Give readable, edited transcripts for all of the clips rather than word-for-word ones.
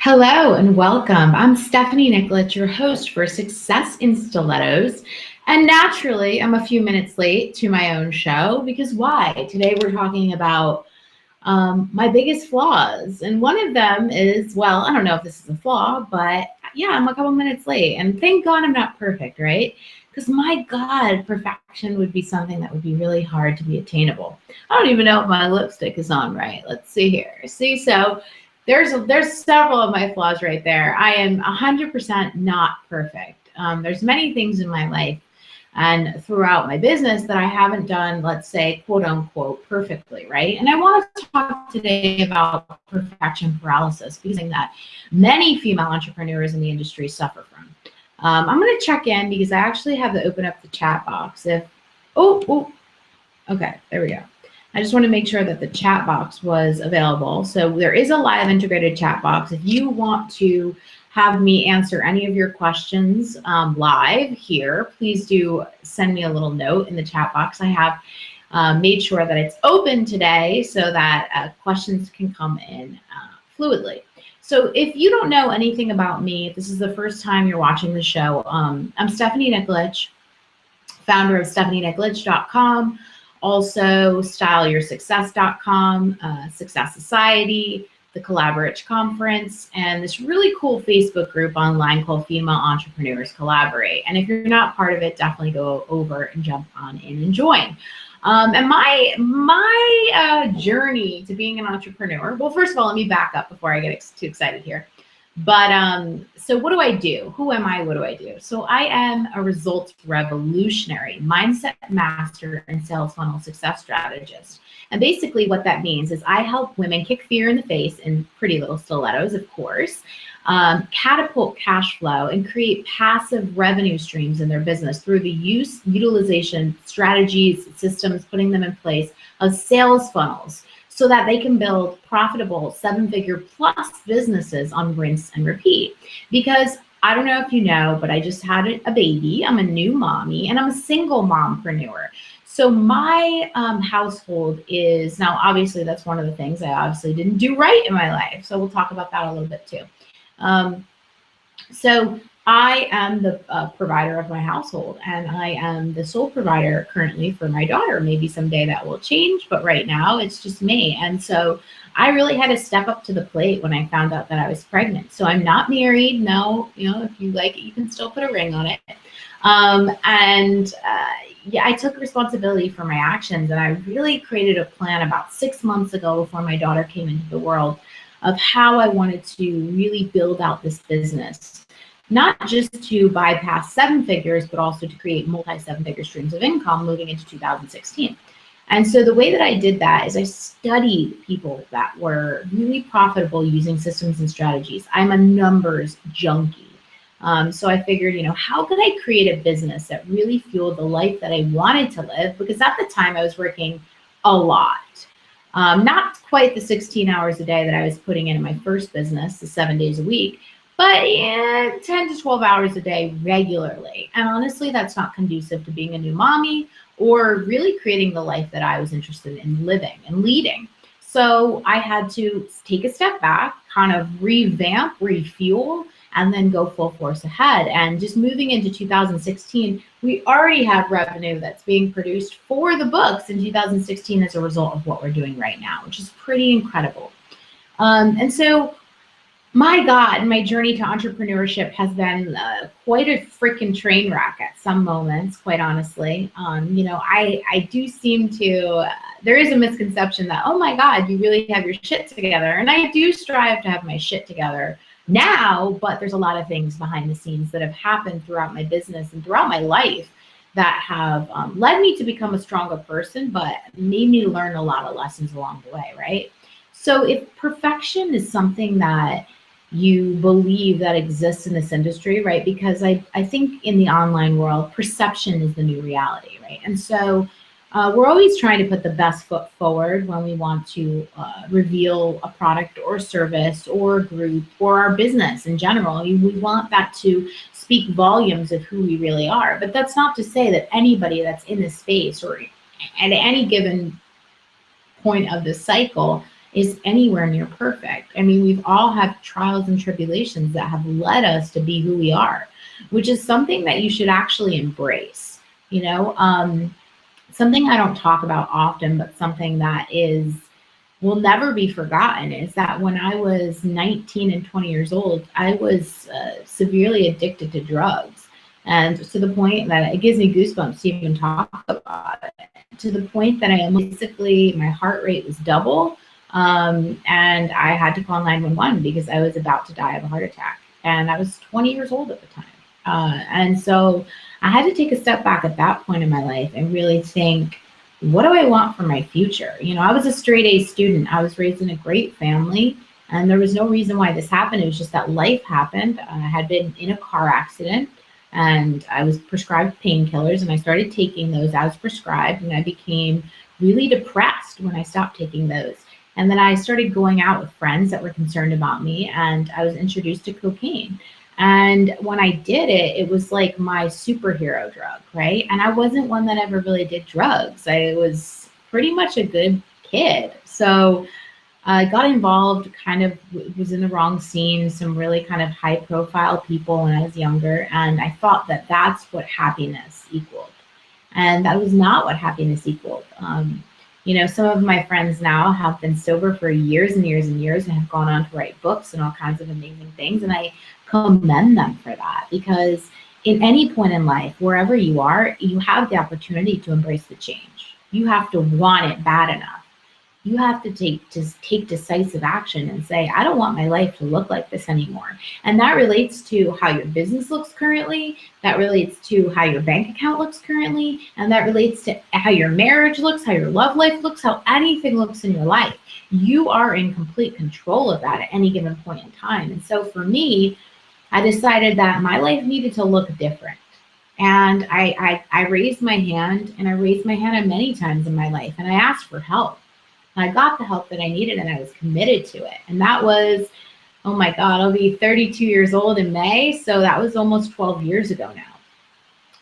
Hello and welcome. I'm Stephanie Nicollet, your host for Success in Stilettos. And naturally, I'm a few minutes late to my own show because why? Today we're talking about my biggest flaws. And one of them is, well, I don't know if this is a flaw, but yeah, I'm a couple minutes late. And thank God I'm not perfect, right? Because my God, perfection would be something that would be really hard to be attainable. I don't even know if my lipstick is on right. Let's see here. See, so there's several of my flaws right there. I am 100% not perfect. There's many things in my life and throughout my business that I haven't done, let's say, quote unquote, perfectly, right? And I want to talk today about perfection paralysis, because that many female entrepreneurs in the industry suffer from. I'm going to check in because I actually have to open up the chat box. Okay, there we go. I just want to make sure that the chat box was available. So there is a live integrated chat box. If you want to have me answer any of your questions live here, please do send me a little note in the chat box. I have made sure that it's open today so that questions can come in fluidly. So if you don't know anything about me, if this is the first time you're watching the show, I'm Stephanie Nicollet, founder of StephanieNicollet.com. Also, StyleYourSuccess.com, Success Society, the Collaborate Conference, and this really cool Facebook group online called Female Entrepreneurs Collaborate. And if you're not part of it, definitely go over and jump on in and join. And my journey to being an entrepreneur, well, first of all, let me back up before I get too excited here. But so what do I do? Who am I? What do I do? So I am a results revolutionary, mindset master, and sales funnel success strategist. And basically what that means is I help women kick fear in the face in pretty little stilettos, of course, catapult cash flow, and create passive revenue streams in their business through the utilization, strategies, systems, putting them in place of sales funnels, so that they can build profitable 7-figure plus businesses on rinse and repeat. Because I don't know if you know, but I just had a baby. I'm a new mommy and I'm a single mompreneur. So my household is, now obviously that's one of the things I obviously didn't do right in my life. So we'll talk about that a little bit too. So I am the provider of my household, and I am the sole provider currently for my daughter. Maybe someday that will change, but right now it's just me. And so I really had to step up to the plate when I found out that I was pregnant. So I'm not married. No, if you like it, you can still put a ring on it. Yeah, I took responsibility for my actions, and I really created a plan about 6 months ago before my daughter came into the world of how I wanted to really build out this business. Not just to bypass 7 figures, but also to create multi-7-figure streams of income moving into 2016. And so the way that I did that is I studied people that were really profitable using systems and strategies. I'm a numbers junkie. So I figured, how could I create a business that really fueled the life that I wanted to live? Because at the time I was working a lot. Not quite the 16 hours a day that I was putting in my first business, the 7 days a week, but 10 to 12 hours a day regularly. And honestly, that's not conducive to being a new mommy or really creating the life that I was interested in living and leading. So I had to take a step back, kind of revamp, refuel, and then go full force ahead. And just moving into 2016, we already have revenue that's being produced for the books in 2016 as a result of what we're doing right now, which is pretty incredible. And so, my God, my journey to entrepreneurship has been quite a freaking train wreck at some moments, quite honestly. I do seem to, there is a misconception that, oh my God, you really have your shit together. And I do strive to have my shit together now, but there's a lot of things behind the scenes that have happened throughout my business and throughout my life that have led me to become a stronger person, but made me learn a lot of lessons along the way, right? So if perfection is something that you believe that exists in this industry, right? Because I think in the online world, perception is the new reality, right? And so we're always trying to put the best foot forward when we want to reveal a product or service or group or our business in general. We want that to speak volumes of who we really are. But that's not to say that anybody that's in this space or at any given point of the cycle is anywhere near perfect. I mean, we've all had trials and tribulations that have led us to be who we are, which is something that you should actually embrace. You know, something I don't talk about often, but something that is will never be forgotten is that when I was 19 and 20 years old, I was severely addicted to drugs. And to the point that it gives me goosebumps to even talk about it, to the point that I basically, my heart rate was double. And I had to call 911 because I was about to die of a heart attack. And I was 20 years old at the time. And so I had to take a step back at that point in my life and really think, what do I want for my future? You know, I was a straight A student. I was raised in a great family, and there was no reason why this happened. It was just that life happened. I had been in a car accident, and I was prescribed painkillers, and I started taking those as prescribed, and I became really depressed when I stopped taking those. And then I started going out with friends that were concerned about me, and I was introduced to cocaine. And when I did it, it was like my superhero drug, right? And I wasn't one that ever really did drugs. I was pretty much a good kid. So I got involved, kind of was in the wrong scene, some really kind of high profile people when I was younger. And I thought that that's what happiness equaled. And that was not what happiness equaled. You know, some of my friends now have been sober for years and years and years and have gone on to write books and all kinds of amazing things. And I commend them for that, because in any point in life, wherever you are, you have the opportunity to embrace the change. You have to want it bad enough. You have to take decisive action and say, I don't want my life to look like this anymore. And that relates to how your business looks currently. That relates to how your bank account looks currently. And that relates to how your marriage looks, how your love life looks, how anything looks in your life. You are in complete control of that at any given point in time. And so for me, I decided that my life needed to look different. And I raised my hand, and I raised my hand many times in my life, and I asked for help. And I got the help that I needed, and I was committed to it. And that was, oh my God, I'll be 32 years old in May. So that was almost 12 years ago now.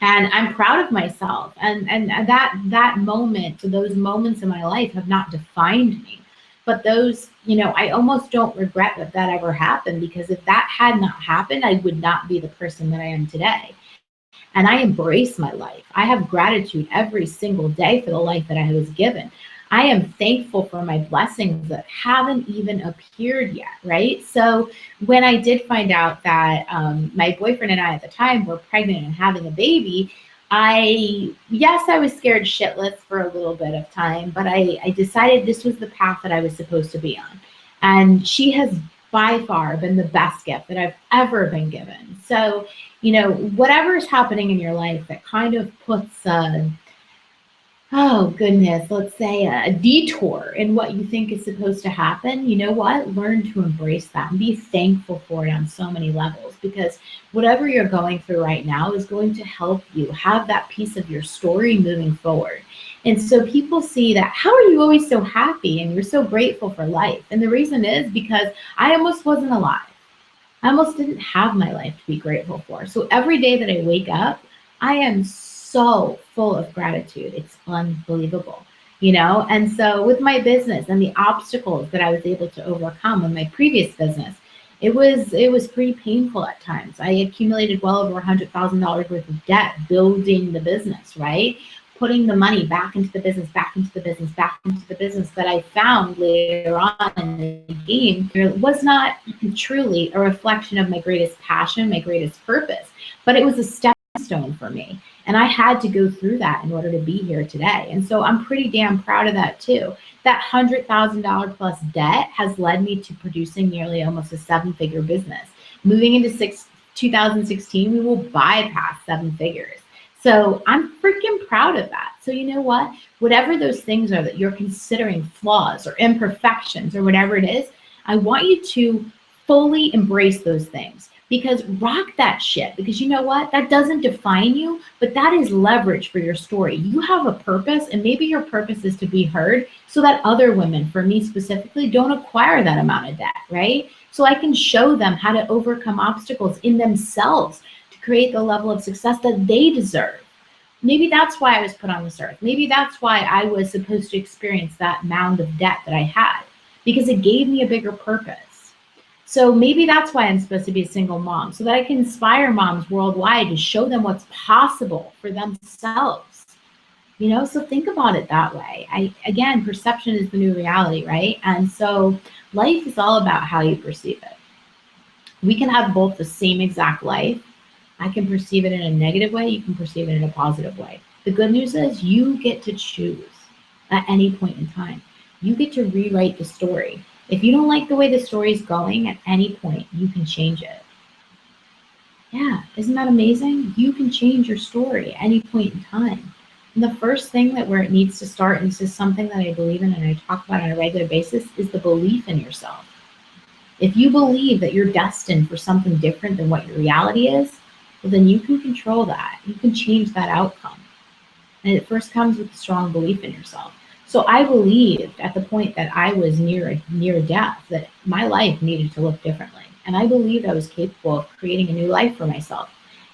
And I'm proud of myself. And that moment, those moments in my life have not defined me. But those, you know, I almost don't regret that ever happened, because if that had not happened, I would not be the person that I am today. And I embrace my life. I have gratitude every single day for the life that I was given. I am thankful for my blessings that haven't even appeared yet, right? So when I did find out that my boyfriend and I at the time were pregnant and having a baby, I was scared shitless for a little bit of time, but I decided this was the path that I was supposed to be on. And she has by far been the best gift that I've ever been given. So, you know, whatever is happening in your life that kind of puts oh goodness, let's say a detour in what you think is supposed to happen, you know what? Learn to embrace that and be thankful for it on so many levels, because whatever you're going through right now is going to help you have that piece of your story moving forward. And so people see that, how are you always so happy and you're so grateful for life? And the reason is because I almost wasn't alive. I almost didn't have my life to be grateful for. So every day that I wake up, I am so full of gratitude. It's unbelievable, you know? And so with my business and the obstacles that I was able to overcome in my previous business, it was pretty painful at times. I accumulated well over $100,000 worth of debt building the business, right? Putting the money back into the business, back into the business, back into the business, that I found later on in the game was not truly a reflection of my greatest passion, my greatest purpose, but it was a stepping stone for me. And I had to go through that in order to be here today. And so I'm pretty damn proud of that too. That $100,000 plus debt has led me to producing nearly almost a 7-figure business. Moving into 2016, we will bypass 7 figures. So I'm freaking proud of that. So you know what? Whatever those things are that you're considering flaws or imperfections or whatever it is, I want you to fully embrace those things, because rock that shit. Because you know what? That doesn't define you, but that is leverage for your story. You have a purpose, and maybe your purpose is to be heard so that other women, for me specifically, don't acquire that amount of debt, right? So I can show them how to overcome obstacles in themselves to create the level of success that they deserve. Maybe that's why I was put on this earth. Maybe that's why I was supposed to experience that mound of debt that I had. because it gave me a bigger purpose. So maybe that's why I'm supposed to be a single mom, so that I can inspire moms worldwide to show them what's possible for themselves. So think about it that way. Again, perception is the new reality, right? And so life is all about how you perceive it. We can have both the same exact life. I can perceive it in a negative way. You can perceive it in a positive way. The good news is you get to choose at any point in time. You get to rewrite the story. If you don't like the way the story is going at any point, you can change it. Yeah, isn't that amazing? You can change your story at any point in time. And the first thing that where it needs to start, and this is something that I believe in and I talk about on a regular basis, is the belief in yourself. If you believe that you're destined for something different than what your reality is, well, then you can control that. You can change that outcome. And it first comes with a strong belief in yourself. So I believed at the point that I was near death that my life needed to look differently. And I believed I was capable of creating a new life for myself.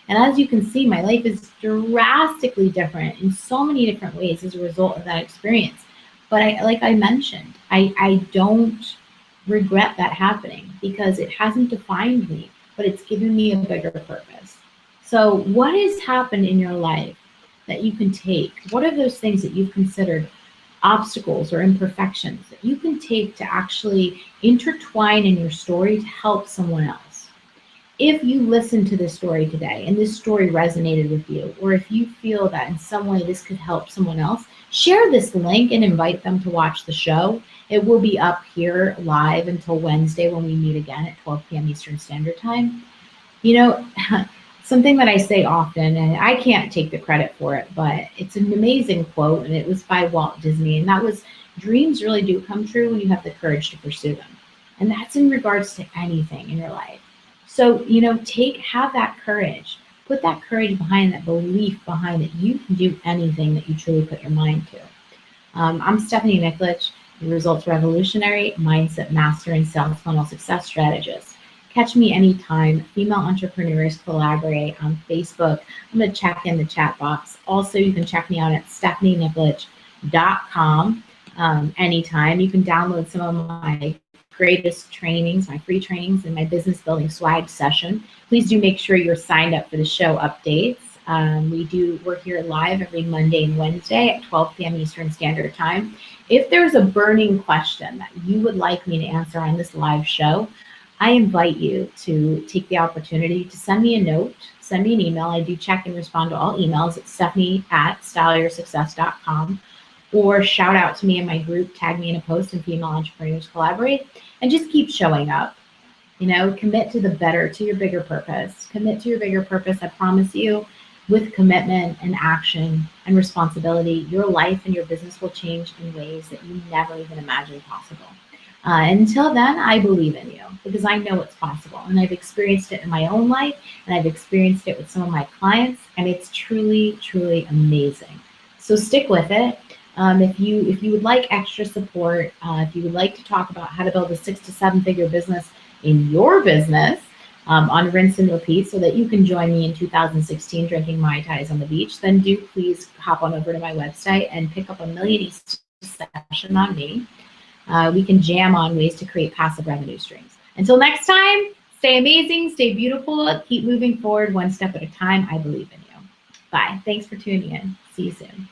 And as you can see, my life is drastically different in so many different ways as a result of that experience. But like I mentioned, I don't regret that happening because it hasn't defined me, but it's given me a bigger purpose. So what has happened in your life that you can take? What are those things that you've considered obstacles or imperfections that you can take to actually intertwine in your story to help someone else? If you listen to this story today and this story resonated with you, or if you feel that in some way this could help someone else, share this link and invite them to watch the show. It will be up here live until Wednesday when we meet again at 12 p.m. Eastern Standard Time. Something that I say often, and I can't take the credit for it, but it's an amazing quote, and it was by Walt Disney, and that was, dreams really do come true when you have the courage to pursue them. And that's in regards to anything in your life. So, have that courage, put that courage behind, that belief behind it. You can do anything that you truly put your mind to. I'm Stephanie Niklich, the Results Revolutionary, Mindset Master, and Sales Funnel Success Strategist. Catch me anytime. Female Entrepreneurs Collaborate on Facebook. I'm going to check in the chat box. Also, you can check me out at stephanieniklich.com anytime. You can download some of my greatest trainings, my free trainings, and my business building swag session. Please do make sure you're signed up for the show updates. We're here live every Monday and Wednesday at 12 p.m. Eastern Standard Time. If there's a burning question that you would like me to answer on this live show, I invite you to take the opportunity to send me a note, send me an email. I do check and respond to all emails at stephanie@styleyoursuccess.com, or shout out to me in my group, tag me in a post, and Female Entrepreneurs Collaborate, and just keep showing up. Commit to your bigger purpose. Commit to your bigger purpose. I promise you, with commitment and action and responsibility, your life and your business will change in ways that you never even imagined possible. Until then, I believe in you because I know it's possible, and I've experienced it in my own life, and I've experienced it with some of my clients, and it's truly, truly amazing. So stick with it. If you would like extra support, if you would like to talk about how to build a 6 to 7 figure business in your business on rinse and repeat, so that you can join me in 2016 drinking Mai Tais on the beach, then do please hop on over to my website and pick up a Million East session on me. We can jam on ways to create passive revenue streams. Until next time, stay amazing, stay beautiful, keep moving forward one step at a time. I believe in you. Bye. Thanks for tuning in. See you soon.